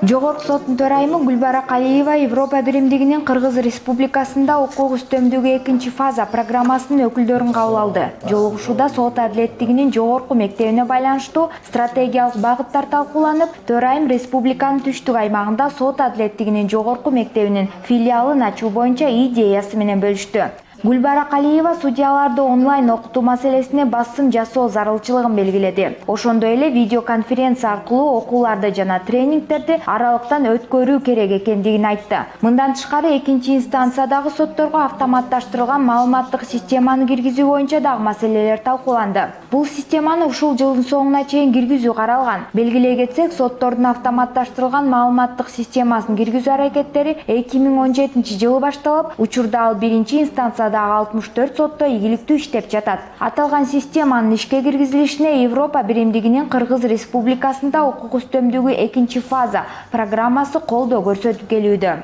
Жогорку соттун төрайымы Гүлбара Калиева Европа биримдигинин Кыргыз Республикасында укук үстөмдүгү 2-фаза программасынын өкүлдөрүн кабыл алды. Жолугушууда сот адилеттигинин жогорку мектебине байланыштуу стратегиялык багыттар талкууланып, төрайым республиканын түштүк аймагында сот адилеттигинин жогорку мектебинин филиалын ачуу боюнча идеясы менен бөлүштү. Гүлбара Калиева судьяларды онлайн окутуу маселесине басым жасоо зарылчылыгын белгиледи. Ошондой эле видеоконференция аркылуу окууларды жана тренингтерди аралыктан өткөрүү керек экендигин айтты. Мындан тышкары 2-инстанциядагы сотторго автоматташтырылган маалыматтык системаны киргизүү боюнча дагы маселелер талкууланды. Бул системаны ушул жылдын соңуна чейин киргизүү каралган. Белгилей кетсек, соттордун автоматташтырылган маалыматтык системасын киргизүү аракеттери 2017-жылы башталып, учурда ал 1-инстанциядагы 64 сотто ийгиликтүү иштеп жатат. Аталган системанын ишке киргизилишине Европа биримдигинин Кыргыз Республикасында укук үстөмдүгү 2-фаза программасы колдоо көрсөтүп келүүдө.